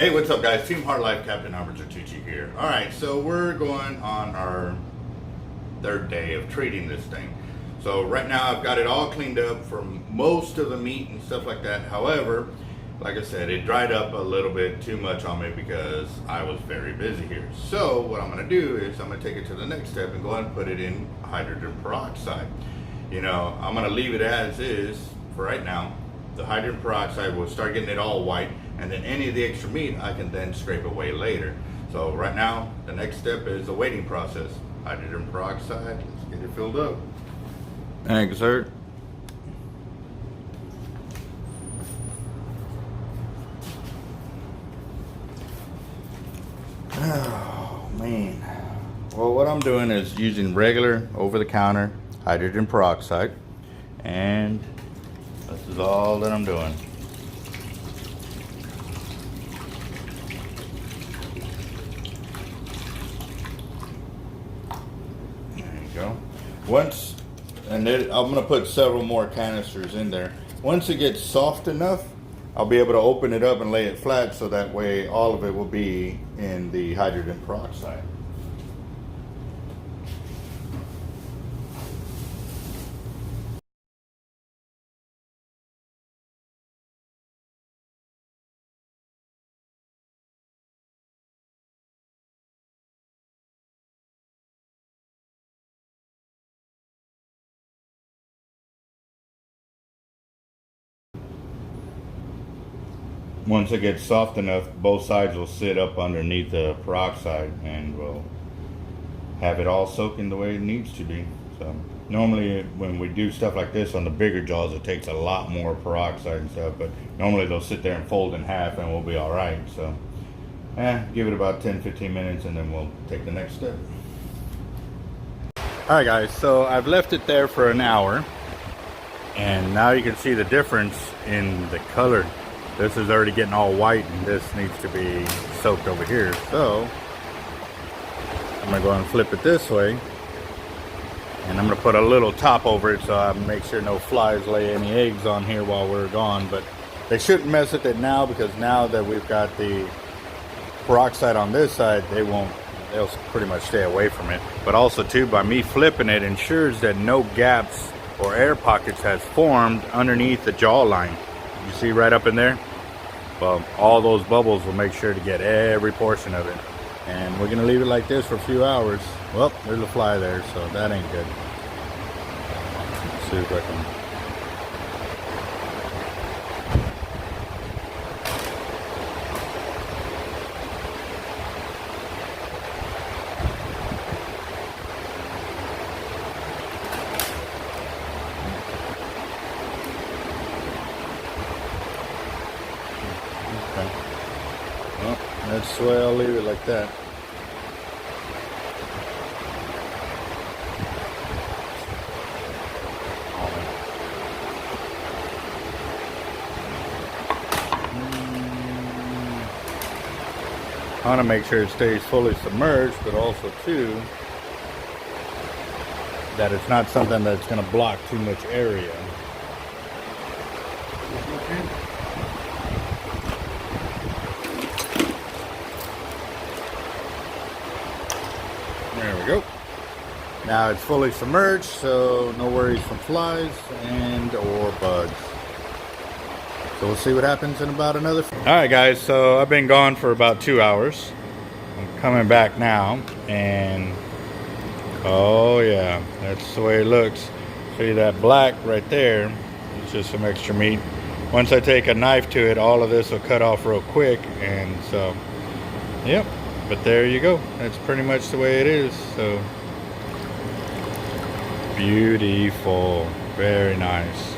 Hey, what's up guys? Team Hard Life, Captain Zertuche here. Alright, so we're going on our third day of treating this thing. So right now I've got it all cleaned up from most of the meat and stuff like that. However, like I said, it dried up a little bit too much on me because I was very busy here. So what I'm going to do is I'm going to take it to the next step and go ahead and put it in hydrogen peroxide. You know, I'm going to leave it as is for right now. The hydrogen peroxide will start getting it all white, and then any of the extra meat I can then scrape away later. So right now the next step is the waiting process. Hydrogen peroxide, let's get it filled up. Thanks, sir. Oh man. Well, what I'm doing is using regular over-the-counter hydrogen peroxide, and this is all that I'm doing. There you go. Once, and then I'm going to put several more canisters in there. Once it gets soft enough, I'll be able to open it up and lay it flat, so that way all of it will be in the hydrogen peroxide. Once it gets soft enough, both sides will sit up underneath the peroxide and we'll have it all soaking the way it needs to be. So normally when we do stuff like this on the bigger jaws, it takes a lot more peroxide and stuff, but normally they'll sit there and fold in half and we'll be all right. So give it about 10-15 minutes and then we'll take the next step. All right guys, so I've left it there for an hour, and now you can see the difference in the color. This is already getting all white, and this needs to be soaked over here. So I'm gonna go and flip it this way, and I'm gonna put a little top over it so I make sure no flies lay any eggs on here while we're gone. But they shouldn't mess with it now, because now that we've got the peroxide on this side, they'll pretty much stay away from it. But also too, by me flipping it, ensures that no gaps or air pockets has formed underneath the jaw line. You see right up in there? Well, all those bubbles will make sure to get every portion of it. And we're gonna leave it like this for a few hours. Well, there's a fly there, so that ain't good. Let's see if I can. Well, that's the way I'll leave it, like that. I want to make sure it stays fully submerged, but also too that it's not something that's going to block too much area. There we go. Now it's fully submerged, so no worries from flies and or bugs. So we'll see what happens in about another. All right guys, so I've been gone for about 2 hours. I'm coming back now, and oh yeah, that's the way it looks. See that black right there? It's just some extra meat. Once I take a knife to it, all of this will cut off real quick, and so yep. But there you go. That's pretty much the way it is. So beautiful, very nice.